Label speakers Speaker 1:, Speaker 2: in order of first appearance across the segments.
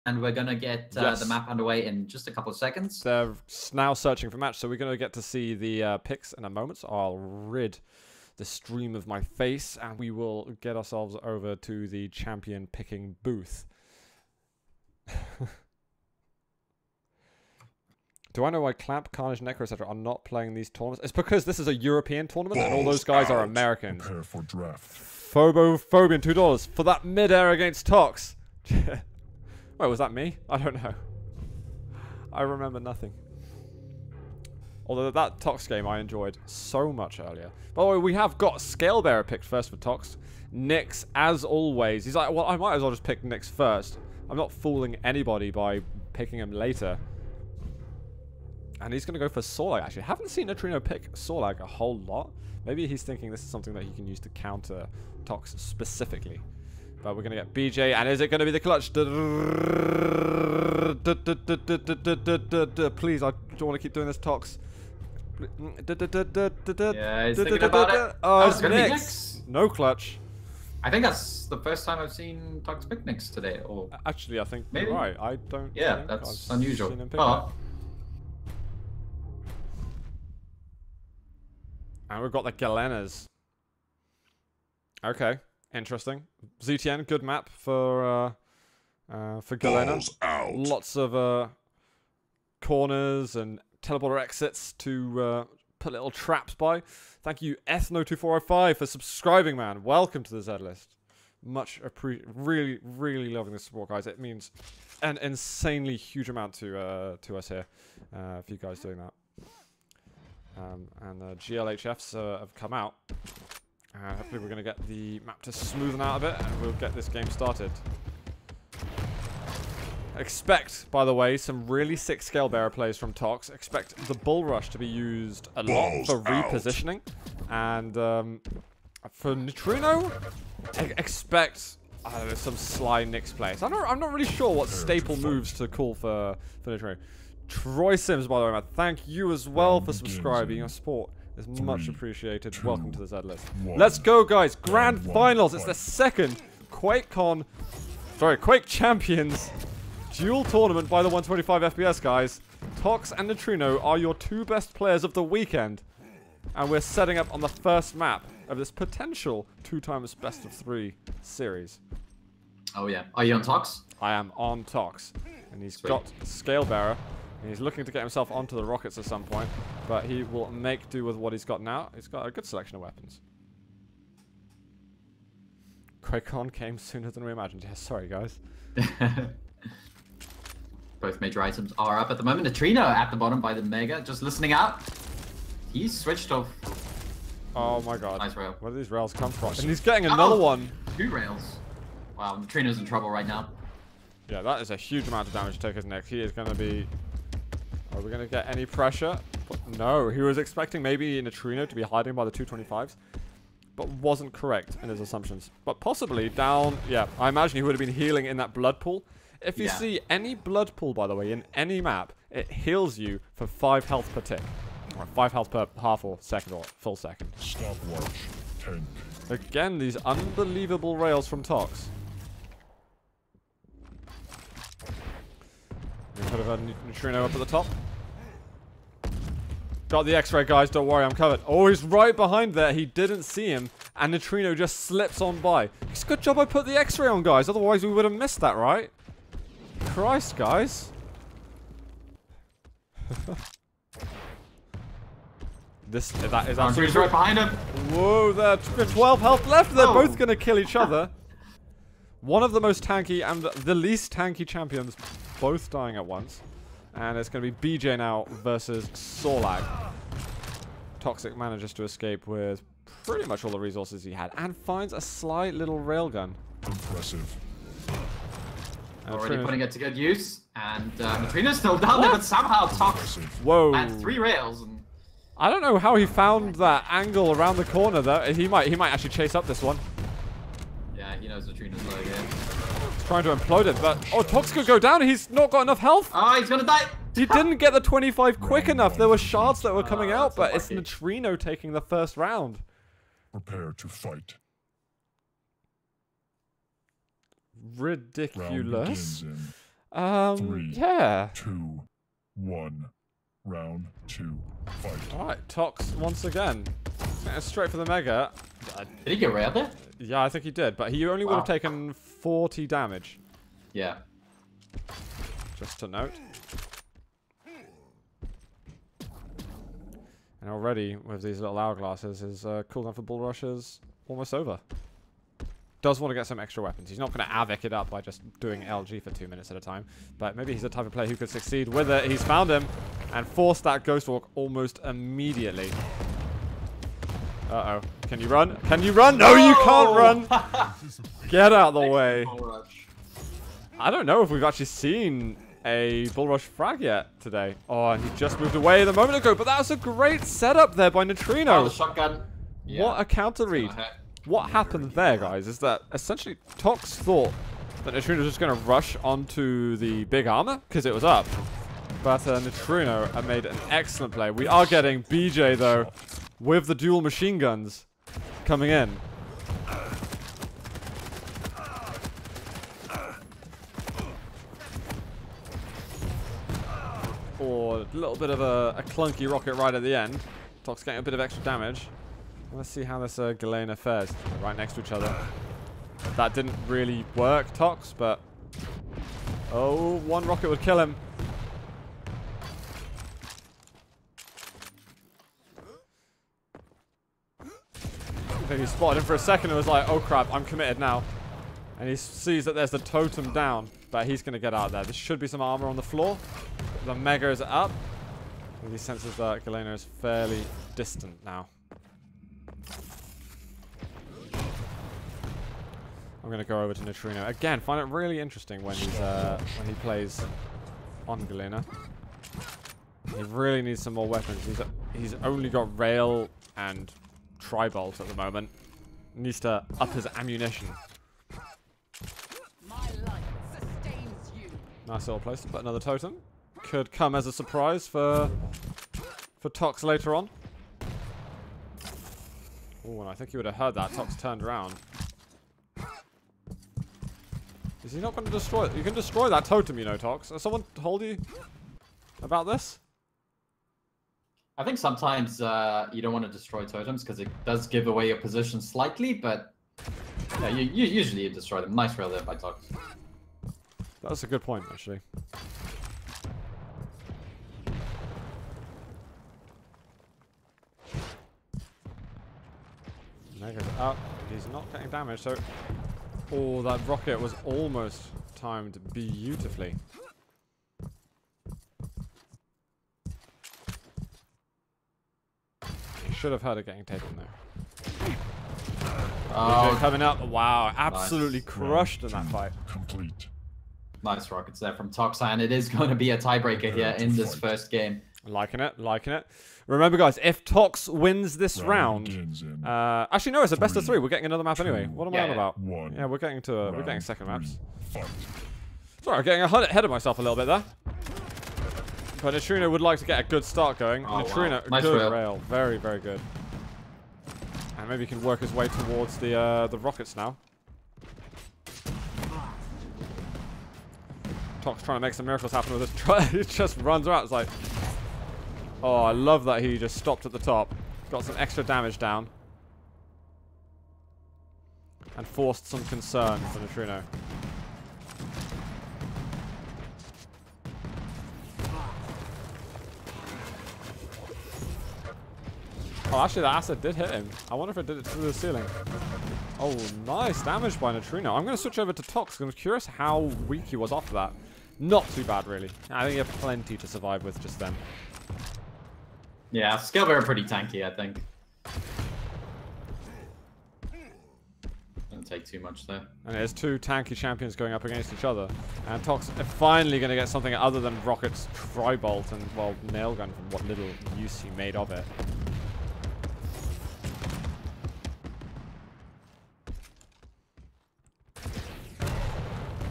Speaker 1: and we're gonna get the map underway in just a couple of seconds.
Speaker 2: They're now searching for match, so we're gonna get to see the picks in a moment. So I'll rid the stream of my face, and we will get ourselves over to the champion picking booth. Do I know why Clamp, Carnage, Necro, etc. are not playing these tournaments? It's because this is a European tournament, and all those guys are Americans.
Speaker 3: Prepare for draft.
Speaker 2: Phobophobian, $2 for that mid-air against Tox. Wait, was that me? I don't know. I remember nothing. Although that Tox game I enjoyed so much earlier. By the way, we have got Scalebearer picked first for Tox. Nyx, as always. He's like, well, I might as well just pick Nyx first. I'm not fooling anybody by picking him later. And he's going to go for Sorlag, actually. Haven't seen Nitrino pick Sorlag a whole lot. Maybe he's thinking this is something that he can use to counter Tox specifically. But we're going to get BJ, and is it going to be the clutch? Please, I don't want to keep doing this, Tox.
Speaker 1: Yeah, he's thinking about it.
Speaker 2: Oh, it's Nyx. No clutch.
Speaker 1: I think that's the first time I've seen Tox pick Nyx today. Or
Speaker 2: actually, I think
Speaker 1: maybe
Speaker 2: you're right. I don't.
Speaker 1: Yeah, that's unusual.
Speaker 2: And we've got the Galenas. Okay, interesting. ZTN, good map for Galena. Lots of corners and teleporter exits to put little traps by. Thank you, Ethno2405, for subscribing, man. Welcome to the Z list. Much appreciated. Really, really loving the support, guys. It means an insanely huge amount to us here. For you guys doing that. And the GLHFs have come out. Hopefully we're going to get the map to smoothen out a bit, and we'll get this game started. Expect, by the way, some really sick Scalebearer plays from Tox. Expect the Bull Rush to be used a lot for repositioning. And for Nitrino, expect some sly Nyx plays. I'm not really sure what staple moves to call for Nitrino. Troy Sims, by the way, man, thank you as well for subscribing. Your support is much appreciated. Welcome to the Z list. Let's go, guys. Grand Finals. It's the second Quake Champions dual tournament by the 125 FPS, guys. Tox and Nitrino are your two best players of the weekend. And we're setting up on the first map of this potential 2x best of 3 series.
Speaker 1: Oh, yeah. Are you on Tox?
Speaker 2: I am on Tox. And he's got Scalebearer. And he's looking to get himself onto the rockets at some point, but he will make do with what he's got now. He's got a good selection of weapons. QuakeCon came sooner than we imagined. Yeah, sorry, guys.
Speaker 1: Both major items are up at the moment. Nitrino at the bottom by the Mega, just listening out. He's switched off.
Speaker 2: Oh my god.
Speaker 1: Nice rail.
Speaker 2: Where do these rails come from? And he's getting another one.
Speaker 1: 2 rails. Wow, Nitrino's in trouble right now.
Speaker 2: Yeah, that is a huge amount of damage to take his neck. He is going to be... Are we going to get any pressure? No, he was expecting maybe Nitrino to be hiding by the 225s, but wasn't correct in his assumptions. But possibly down, yeah, I imagine he would have been healing in that blood pool. If you see any blood pool, by the way, in any map, it heals you for 5 health per tick. Or 5 health per half or second or full second.
Speaker 3: Stopwatch 10.
Speaker 2: Again, these unbelievable rails from Tox. Put a Nitrino up at the top. Got the X-ray, guys. Don't worry, I'm covered. Oh, he's right behind there. He didn't see him, and Nitrino just slips on by. It's a good job I put the X-ray on, guys. Otherwise, we would have missed that, right? Christ, guys. That is absolutely
Speaker 1: right behind him.
Speaker 2: Whoa, there's 12 health left. They're both going to kill each other. One of the most tanky and the least tanky champions both dying at once. And it's going to be BJ now versus Sorlag. Toxic manages to escape with pretty much all the resources he had and finds a sly little railgun.
Speaker 3: Impressive.
Speaker 1: Already putting it to good use. And Nitrino's still down there, but somehow Tox had 3 rails. And
Speaker 2: I don't know how he found that angle around the corner though. He might actually chase up this one.
Speaker 1: Yeah, he knows Nitrino's low again.
Speaker 2: He's trying to implode it, but Tox could go down. He's not got enough health.
Speaker 1: Oh, he's gonna die.
Speaker 2: He didn't get the 25 quick enough. There were shards that were coming out, but it's Nitrino taking the first round.
Speaker 3: Prepare to fight.
Speaker 2: Ridiculous. Yeah.
Speaker 3: 2, 1. Round 2. Fight.
Speaker 2: Alright, Tox once again. Straight for the Mega.
Speaker 1: Did he get railed there?
Speaker 2: Yeah, I think he did, but he only would have taken 40 damage.
Speaker 1: Yeah.
Speaker 2: Just to note. And already, with these little hourglasses, his cooldown for Bull Rush is almost over. Does want to get some extra weapons. He's not going to Avic it up by just doing LG for 2 minutes at a time. But maybe he's the type of player who could succeed with it. He's found him and forced that Ghost Walk almost immediately. Uh-oh. Can you run? Can you run? No, you can't run! Get out of the way. I don't know if we've actually seen a Bull Rush frag yet today. Oh, and he just moved away a moment ago. But that was a great setup there by Nitrino.
Speaker 1: Oh, the shotgun. Yeah.
Speaker 2: What a counter read. What happened there, guys, is that essentially Tox thought that Nitrino was just going to rush onto the big armor because it was up. But Nitrino made an excellent play. We are getting BJ, though, with the dual machine guns coming in. Or a little bit of a clunky rocket right at the end. Tox getting a bit of extra damage. Let's see how this Galena fares. They're right next to each other. That didn't really work, Tox, but... Oh, one rocket would kill him. I think he spotted him for a second and was like, oh crap, I'm committed now. And he sees that there's the totem down, but he's going to get out there. There should be some armor on the floor. The Mega is up. And he senses that Galena is fairly distant now. I'm going to go over to Nitrino. Again, find it really interesting when he's when he plays on Galena. He really needs some more weapons. He's only got rail and tri-bolt at the moment. He needs to up his ammunition. Nice little place to put another totem. Could come as a surprise for Tox later on. Oh, and I think you would have heard that. Tox turned around. Is he not going to destroy it? You can destroy that totem, you know, Tox. Has someone told you about this?
Speaker 1: I think sometimes you don't want to destroy totems because it does give away your position slightly, but yeah, you usually destroy them. Nice rail there by Tox.
Speaker 2: That's a good point, actually. Mega's up. He's not getting damage, so... Oh, that rocket was almost timed beautifully. He should have heard it getting taken there. Oh, coming up. Wow, absolutely crushed in that fight.
Speaker 3: Complete.
Speaker 1: Nice rockets there from Tox, and it is going to be a tiebreaker here in this first game.
Speaker 2: Liking it, liking it. Remember, guys, if Tox wins this round, actually no, it's a best of 3. We're getting another map anyway. What am I on about? Yeah, we're getting to we're getting second maps. Sorry, I'm getting ahead of myself a little bit there. But Nitrino would like to get a good start going.
Speaker 1: Oh,
Speaker 2: Nitrino,
Speaker 1: wow. Nice
Speaker 2: good rail, very very good. And maybe he can work his way towards the rockets now. Tox trying to make some miracles happen with this. He just runs around. It's like, oh, I love that he just stopped at the top, got some extra damage down, and forced some concern for Nitrino. Oh, actually, that acid did hit him. I wonder if it did it through the ceiling. Oh, nice damage by Nitrino. I'm going to switch over to Tox. I'm curious how weak he was after that. Not too bad, really. I think you have plenty to survive with just then.
Speaker 1: Yeah, Scalber are pretty tanky, I think. Don't take too much there.
Speaker 2: And there's 2 tanky champions going up against each other. And Tox are finally going to get something other than Rocket's Tri-Bolt and, well, Nail Gun from what little use he made of it.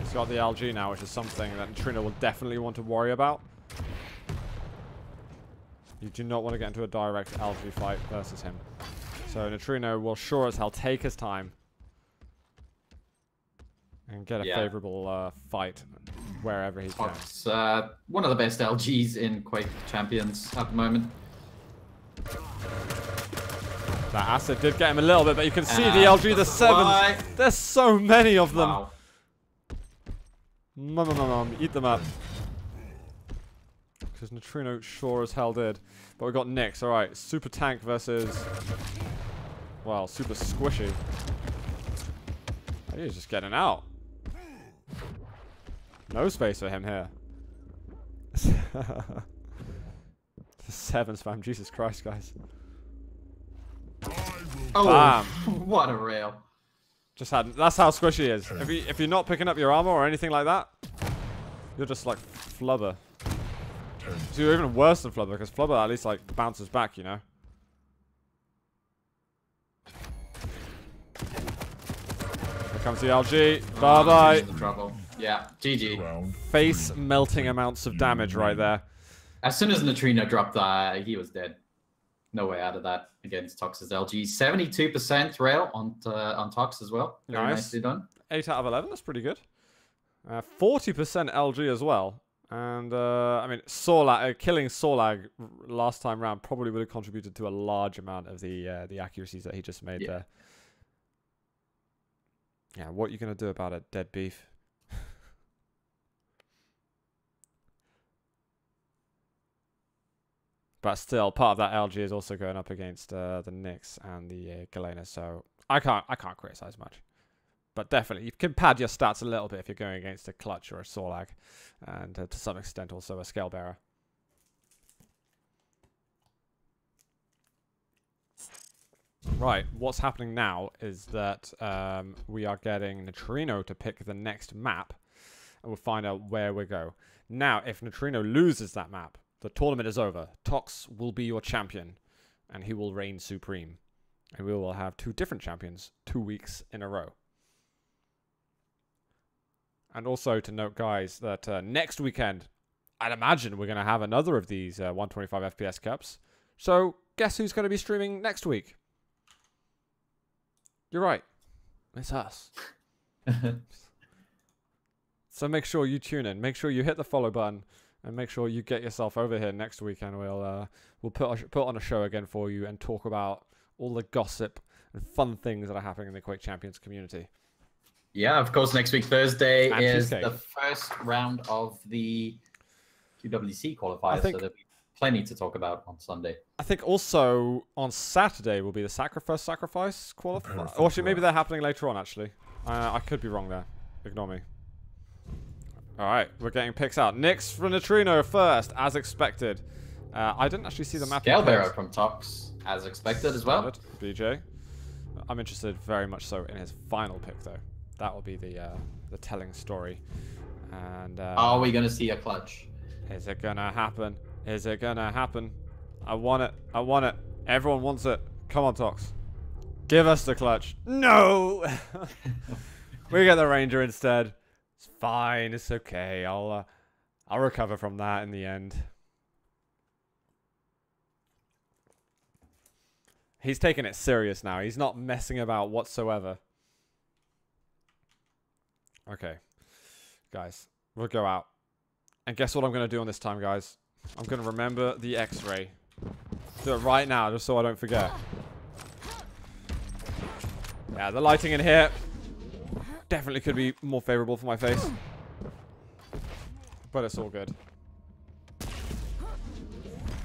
Speaker 2: He's got the LG now, which is something that Nitrino will definitely want to worry about. You do not want to get into a direct LG fight versus him. So Nitrino will sure as hell take his time and get a favorable fight. wherever he's going.
Speaker 1: Tox, one of the best LGs in Quake Champions at the moment.
Speaker 2: That acid did get him a little bit, but you can see the LG, the 7s. There's so many of them.
Speaker 1: Wow.
Speaker 2: Eat them up. Because Nitrino sure as hell did. But we got Nyx. Alright, Super Tank versus... well, Super Squishy. He's just getting out. No space for him here. The 7 spam. Jesus Christ, guys.
Speaker 1: Oh,
Speaker 2: bam.
Speaker 1: What a rail.
Speaker 2: Just had. That's how squishy he is. If you're not picking up your armor or anything like that, you're just like Flubber. So you're even worse than Flubber, because Flubber at least like bounces back, you know. Here comes the LG. Bye bye.
Speaker 1: Trouble. Yeah, GG.
Speaker 2: Face melting amounts of damage right there.
Speaker 1: As soon as Nitrino dropped that, he was dead. No way out of that against Tox's LG. 72% rail on Tox as well. Very nicely done.
Speaker 2: 8 out of 11. That's pretty good. 40% LG as well. And I mean, killing Sorlag last time round probably would have contributed to a large amount of the accuracies that he just made there. Yeah, what are you gonna do about it, dead beef? But still, part of that LG is also going up against the Nyx and the Galena, so I can't criticize much. But definitely, you can pad your stats a little bit if you're going against a Clutch or a Sorlag, and to some extent also a Scale Bearer. Right, what's happening now is that we are getting Nitrino to pick the next map, and we'll find out where we go. Now, if Nitrino loses that map, the tournament is over. Tox will be your champion, and he will reign supreme. And we will have 2 different champions 2 weeks in a row. And also to note, guys, that next weekend, I'd imagine we're going to have another of these 125 FPS Cups. So, guess who's going to be streaming next week? You're right. It's us. So make sure you tune in. Make sure you hit the follow button. And make sure you get yourself over here next week, and we'll put on a show again for you and talk about all the gossip and fun things that are happening in the Quake Champions community.
Speaker 1: Yeah, of course, next week, Thursday,
Speaker 2: And
Speaker 1: is
Speaker 2: cheesecake.
Speaker 1: the first round of the QWC qualifiers, so there'll be plenty to talk about on Sunday.
Speaker 2: I think also on Saturday will be the sacrifice qualifier. Or actually, maybe they're happening later on, actually. I could be wrong there. Ignore me. Alright, we're getting picks out. Nyx for Nitrino first, as expected. I didn't actually see the map.
Speaker 1: Scale Bearer from Tox, as expected as well.
Speaker 2: BJ. I'm interested very much so in his final pick, though. That will be the telling story. And
Speaker 1: are we going to see a clutch?
Speaker 2: Is it going to happen? Is it going to happen? I want it. I want it. Everyone wants it. Come on, Tox. Give us the clutch. No! We get the Ranger instead. It's fine. It's okay. I'll recover from that in the end. He's taking it serious now. He's not messing about whatsoever. Okay. Guys, we'll go out. And guess what I'm going to do on this time, guys? I'm going to remember the X-ray. Do it right now, just so I don't forget. Yeah, the lighting in here definitely could be more favorable for my face. But it's all good.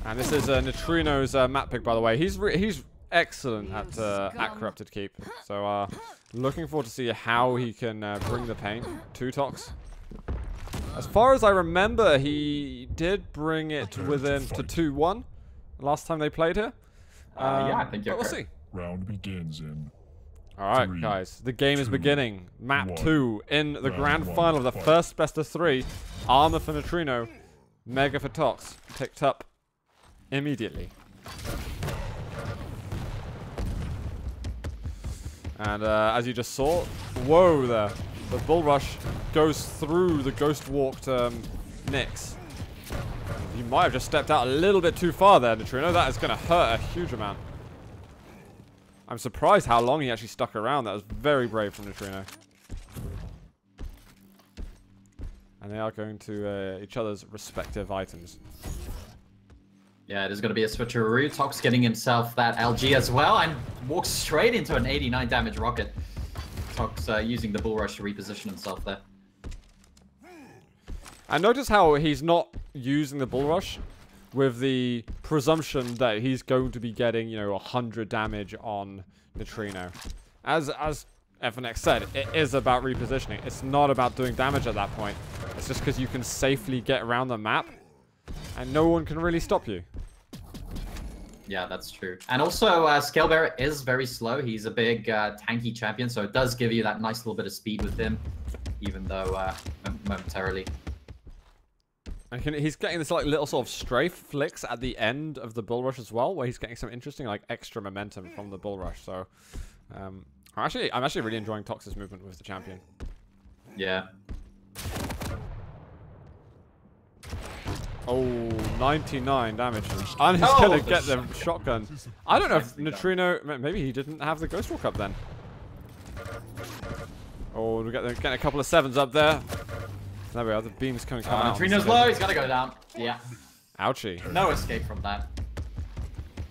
Speaker 2: And this is Nitrino's map pick, by the way. He's excellent at Corrupted Keep. So looking forward to see how he can bring the pain to Tox. As far as I remember, he did bring it within to 2-1 last time they played here.
Speaker 1: Yeah, I think you're
Speaker 2: we'll
Speaker 1: correct.
Speaker 2: see.
Speaker 3: Round begins in.
Speaker 2: Alright,
Speaker 3: 3,
Speaker 2: guys. The game is
Speaker 3: 2,
Speaker 2: beginning. Map
Speaker 3: 1.
Speaker 2: 2 in the grand
Speaker 3: Round
Speaker 2: final of the
Speaker 3: 1,
Speaker 2: first best of 3. Armor for Nitrino. Mega for Tox. Picked up immediately. And as you just saw, whoa there. The Bull Rush goes through the Ghost Walked Nyx. You might have just stepped out a little bit too far there, Nitrino. That is going to hurt a huge amount. I'm surprised how long he actually stuck around. That was very brave from Nitrino. And And they are going to each other's respective items.
Speaker 1: Yeah, it is going to be a switcheroo. Tox getting himself that LG as well and walks straight into an 89 damage rocket. Tox using the bull rush to reposition himself there.
Speaker 2: And notice how he's not using the bull rush with the presumption that he's going to be getting, you know, 100 damage on Nitrino. As FNX said, it is about repositioning. It's not about doing damage at that point. It's just because you can safely get around the map and no one can really stop you.
Speaker 1: Yeah, that's true. And also, Scalebearer is very slow. He's a big tanky champion, so it does give you that nice little bit of speed with him, even though momentarily.
Speaker 2: And he's getting this like little sort of strafe flicks at the end of the bull rush as well, where he's getting some interesting like extra momentum from the bull rush. So, I'm actually really enjoying Tox's movement with the champion.
Speaker 1: Yeah.
Speaker 2: Oh, 99 damage. And he's gonna get the shotgun. I don't know if Nitrino, maybe he didn't have the Ghost Walk up then. Oh, we're getting a couple of 7s up there. There we are, the beam's coming out.
Speaker 1: Nitrino's low, he's gotta go down. Yeah.
Speaker 2: Ouchie.
Speaker 1: No escape from that.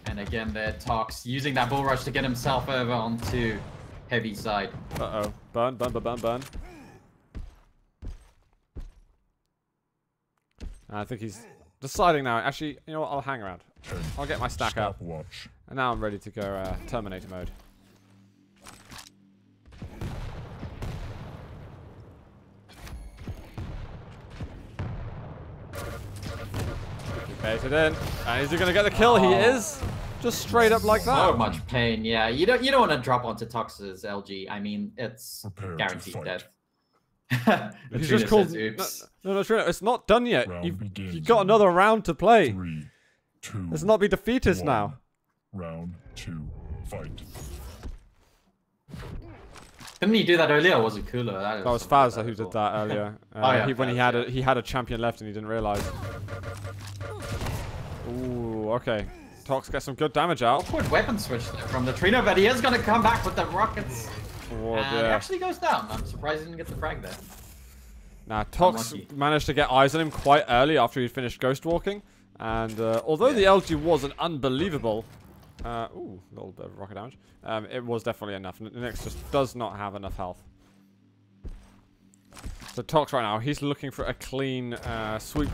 Speaker 1: And again there, Tox using that bull rush to get himself over onto heavy side.
Speaker 2: Uh-oh. Burn, burn, burn, burn, burn. I think he's deciding now. Actually, you know what? I'll hang around. I'll get my stack up.
Speaker 3: Stopwatch.
Speaker 2: And now I'm ready to go Terminator mode. Baited in. And is he going to get the kill? He is. Just straight up like that.
Speaker 1: So much pain. Yeah, you don't want to drop onto Tox's LG. I mean, it's guaranteed death.
Speaker 2: He's just called.
Speaker 1: Oops.
Speaker 2: No, it's not done yet.
Speaker 3: Round
Speaker 2: You've got another round to play.
Speaker 3: 3, 2,
Speaker 2: Let's not be defeatist
Speaker 3: 1.
Speaker 2: now.
Speaker 3: Round 2, fight.
Speaker 1: Didn't he do that earlier, or was it cooler?
Speaker 2: That was Faz who did that earlier. When he had a champion left and he didn't realize. Ooh, okay. Tox gets some good damage out.
Speaker 1: Awkward weapon switch there from the Nitrino, but he is going to come back with the rockets.
Speaker 2: Oh,
Speaker 1: and he actually goes down. I'm surprised he didn't get the frag there.
Speaker 2: Now, Tox managed to get eyes on him quite early after he finished ghost walking. And although the LG wasn't unbelievable, ooh, a little bit of rocket damage, it was definitely enough. Nyx just does not have enough health. So Tox right now, he's looking for a clean sweep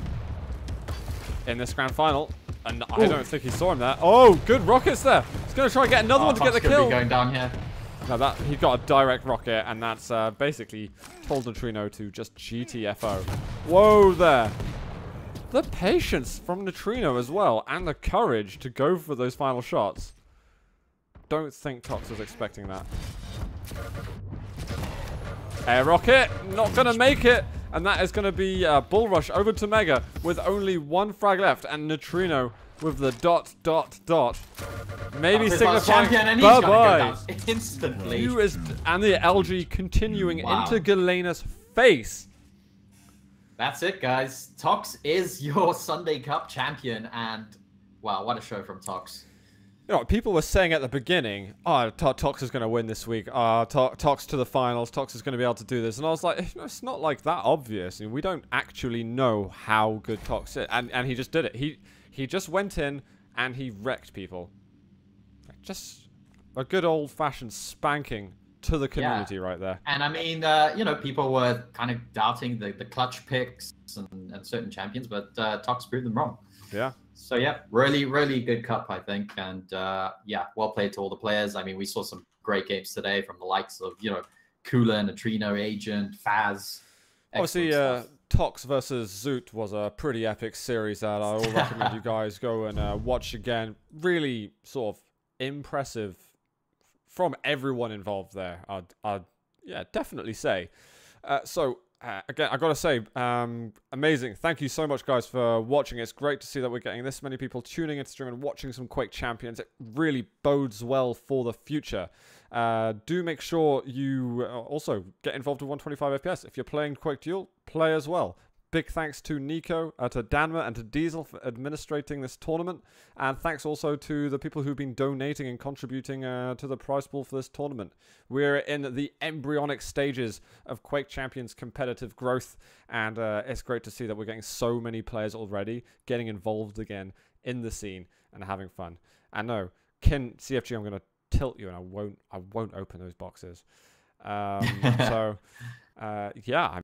Speaker 2: in this grand final. And I don't think he saw him there. Oh, good rockets there. He's going to try and get another one to get the kill.
Speaker 1: Be going down here.
Speaker 2: No, he got a direct rocket, and that's basically told Nitrino to just GTFO. Whoa there. The patience from Nitrino as well, and the courage to go for those final shots. Don't think Tox was expecting that. Air rocket, not going to make it. And that is going to be Bull Rush over to Mega with only 1 frag left, and Nitrino with the ... Maybe signifying bye-bye.
Speaker 1: Instantly.
Speaker 2: And the LG continuing into Galena's face.
Speaker 1: That's it, guys. Tox is your Sunday Cup champion, and wow, what a show from Tox.
Speaker 2: You know, people were saying at the beginning, oh, Tox is going to win this week. Tox to the finals. Tox is going to be able to do this. And I was like, it's not like that obvious. We don't actually know how good Tox is. And he just did it. He just went in and he wrecked people. Just a good old-fashioned spanking to the community right there.
Speaker 1: And I mean, you know, people were kind of doubting the clutch picks and certain champions, but Tox proved them wrong.
Speaker 2: Yeah.
Speaker 1: So yeah, really, really good cup, I think, and yeah, well played to all the players. I mean, we saw some great games today from the likes of, you know, Kula, Nitrino, Agent, Faz.
Speaker 2: Obviously, Tox versus Zoot was a pretty epic series that I will recommend you guys go and watch again. Really sort of impressive from everyone involved there. I'd yeah, definitely say. Again, I gotta say, amazing. Thank you so much, guys, for watching. It's great to see that we're getting this many people tuning into stream and watching some Quake champions. It really bodes well for the future. Do make sure you also get involved with 125 FPS. If you're playing Quake Duel, play as well. Big thanks to Nico, to Danma, and to Diesel for administrating this tournament. And thanks also to the people who've been donating and contributing to the prize pool for this tournament. We're in the embryonic stages of Quake Champions competitive growth, and it's great to see that we're getting so many players already getting involved again in the scene and having fun. And no, Kin CFG, I'm going to tilt you, and I won't open those boxes. Yeah.